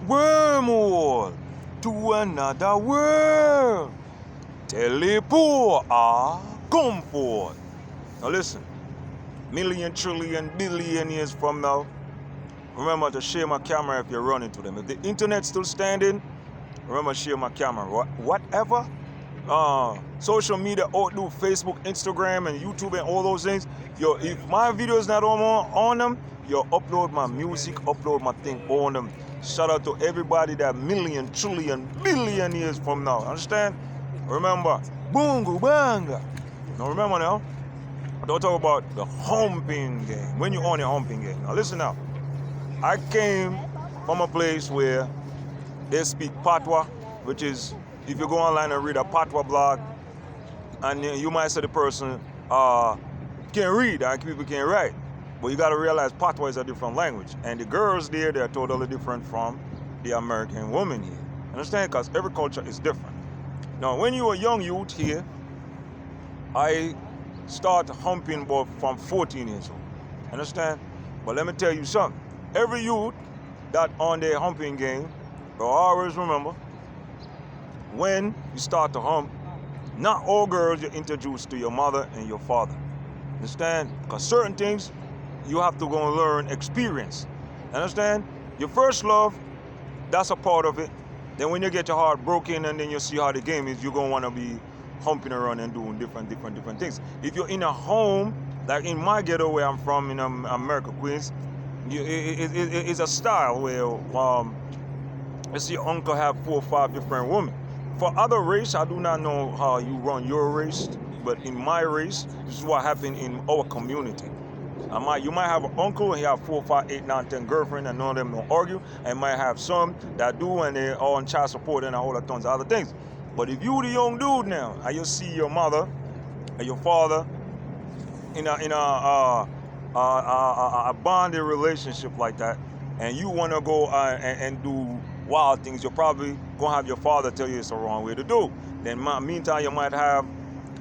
Wormhole to another world. Teleport, comfort. Now listen, million, trillion, billion years from now, remember to share my camera if you're running to them. If the internet's still standing, remember to share my camera. Whatever social media outdo, Facebook, Instagram, and YouTube, and all those things, if my video is not on them, you upload my music, upload my thing on them. Shout out to everybody that million, trillion, billion years from now. Understand? Remember, boongo banga. Now remember now, don't talk about the humping game. When you're on the humping game. Now listen now. I came from a place where they speak Patois, which is, if you go online and read a Patois blog, and you might say the person can read and people can write. But you got to realize Patois is a different language. And the girls there, they're totally different from the American women here. Understand? Because every culture is different. Now, when you were a young youth here, I started humping about from 14 years old. Understand? But let me tell you something. Every youth that on their humping game, but always remember, when you start to hump, not all girls you're introduced to your mother and your father. Understand? Because certain things you have to go and learn experience. Understand? Your first love, that's a part of it. Then when you get your heart broken and then you see how the game is, you're going to want to be humping around and doing different things. If you're in a home, like in my ghetto where I'm from in America, Queens, it's a style where you see your uncle have 4 or 5 different women. For other race, I do not know how you run your race, but in my race, this is what happened in our community. You might have an uncle and he have 4, 5, 8, 9, 10 girlfriends and none of them don't argue, and might have some that do and they're all on child support and a whole lot of tons of other things. But if you the young dude now, and you see your mother and your father in a bonded relationship like that, and you want to go and do wild things, you're probably gonna have your father tell you it's the wrong way to do. Then meantime, you might have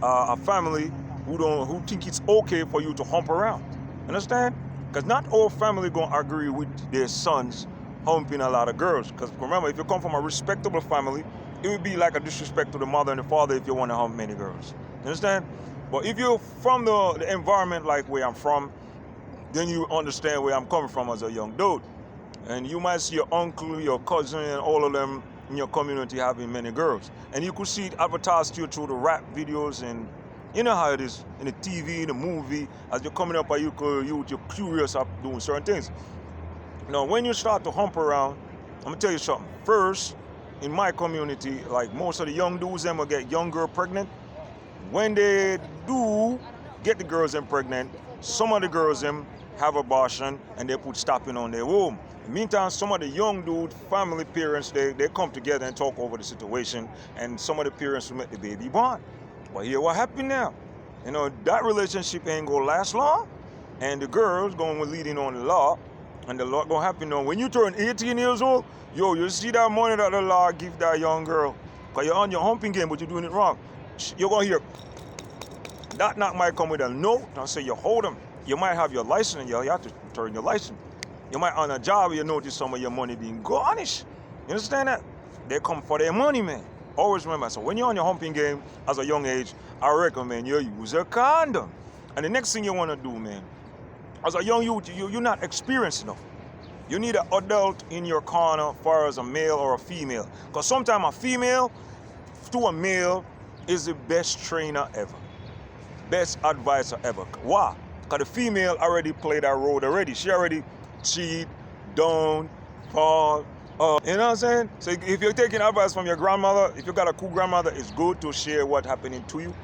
a family who think it's okay for you to hump around. Understand? Because not all family gonna agree with their sons humping a lot of girls. Because remember, if you come from a respectable family, it would be like a disrespect to the mother and the father if you want to hump many girls. You understand? But if you're from the environment like where I'm from, then you understand where I'm coming from as a young dude. And you might see your uncle, your cousin, and all of them in your community having many girls. And you could see it advertised to you through the rap videos, and you know how it is in the TV, in the movie. As you're coming up, you're curious of doing certain things. Now, when you start to hump around, I'm gonna tell you something. First, in my community, like most of the young dudes, them will get young girl pregnant. When they do get the girls them pregnant, some of the girls them have abortion and they put stopping on their womb. In the meantime, some of the young dude family parents, they come together and talk over the situation, and some of the parents will make the baby born. But here what happened now? You know, that relationship ain't gonna last long, and the girls going to leading on the law, and the law gonna happen now. When you turn 18 years old, you see that money that the law give that young girl, because you're on your humping game, but you're doing it wrong. You're gonna hear, that knock might come with a note and say you hold them. You might have your license and you have to turn your license. You might on a job you notice some of your money being garnished. You understand that? They come for their money, man. Always remember, so when you're on your humping game as a young age, I recommend you use a condom. And the next thing you want to do, man, as a young youth, you're not experienced enough. You need an adult in your corner as far as a male or a female. Because sometimes a female to a male is the best trainer ever. Best advisor ever. Why? Because the female already played that role already. She already cheat, down, fall. You know what I'm saying? So if you're taking advice from your grandmother, if you got a cool grandmother, it's good to share what's happening to you.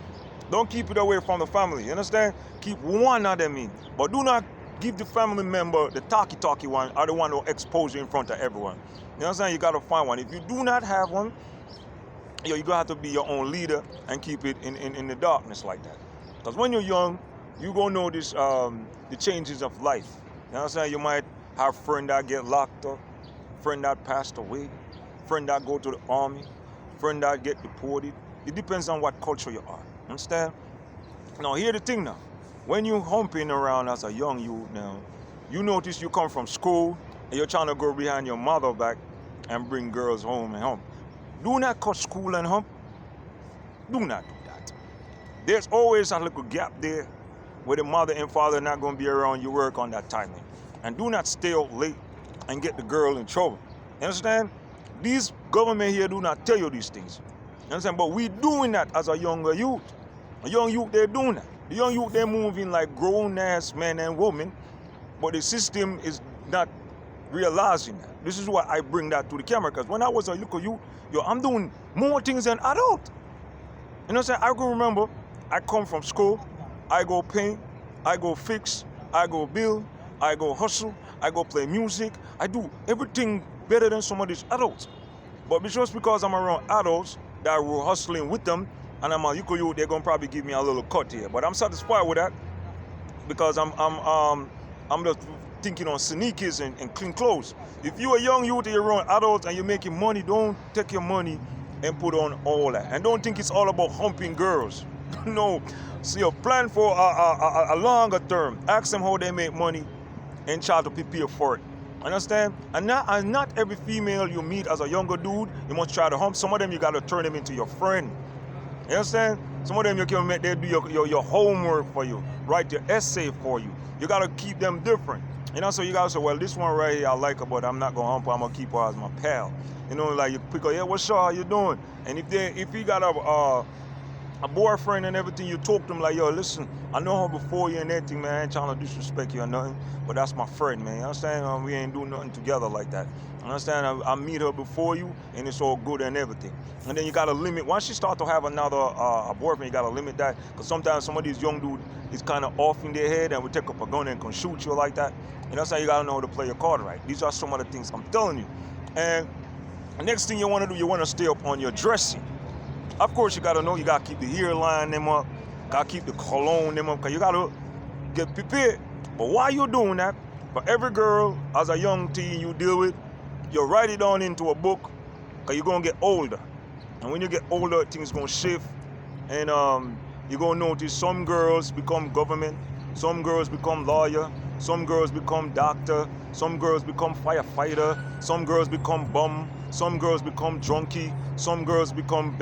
Don't keep it away from the family. You understand? Keep one of them in. But do not give the family member, the talky one, or the one who expose you in front of everyone. You know what I'm saying? You got to find one. If you do not have one, you're going to have to be your own leader and keep it in the darkness like that. Because when you're young, you're going to notice the changes of life. You know what I'm saying? You might have friends that get locked up, friend that passed away, friend that go to the army, friend that get deported. It depends on what culture you are. Understand? Now, here's the thing now. When you humping around as a young youth now, you notice you come from school and you're trying to go behind your mother back, and bring girls home and hump. Do not cut school and hump. Do not do that. There's always a little gap there where the mother and father are not going to be around. You work on that timing. And do not stay out late and get the girl in trouble. You understand? These government here do not tell you these things. You understand? But we doing that as a younger youth. A young youth, they're doing that. The young youth, they're moving like grown-ass men and women, but the system is not realizing that. This is why I bring that to the camera, because when I was a little youth, I'm doing more things than adult. You know what I'm saying? I can remember, I come from school, I go paint, I go fix, I go build, I go hustle, I go play music. I do everything better than some of these adults. But just because I'm around adults that were hustling with them, and I'm a youth, they're gonna probably give me a little cut here. But I'm satisfied with that because I'm just thinking on sneakers and clean clothes. If you're a young youth and you're around adults and you're making money, don't take your money and put on all that. And don't think it's all about humping girls. No, see, so plan for a longer term. Ask them how they make money and try to prepare for it. Understand? And not every female you meet as a younger dude, you must try to hump. Some of them you gotta turn them into your friend. You understand? Some of them you can make they do your homework for you, write your essay for you. You gotta keep them different. You know, so you gotta say, well, this one right here I like her, but I'm not gonna hump her, I'm gonna keep her as my pal. You know, like you pick her, yeah, what's up, how you doing? And if you got a boyfriend and everything, you talk to him like, yo, listen, I know her before you and everything, man. I ain't trying to disrespect you or nothing, but that's my friend, man. You understand? We ain't doing nothing together like that. You understand? I meet her before you, and it's all good and everything. And then you got to limit. Once you start to have another a boyfriend, you got to limit that, because sometimes some of these young dudes is kind of off in their head and will take up a gun and can shoot you like that. You know what I'm saying? You got to know how to play your card right. These are some of the things I'm telling you. And the next thing you want to do, you want to stay up on your dressing. Of course, you gotta know you gotta keep the hairline them up, gotta keep the cologne them up, because you gotta get prepared. But while you're doing that, for every girl as a young teen you deal with, you write it down into a book, because you're gonna get older. And when you get older, things gonna shift, and you're gonna notice some girls become government, some girls become lawyer, some girls become doctor, some girls become firefighter, some girls become bum, some girls become drunkie, some girls become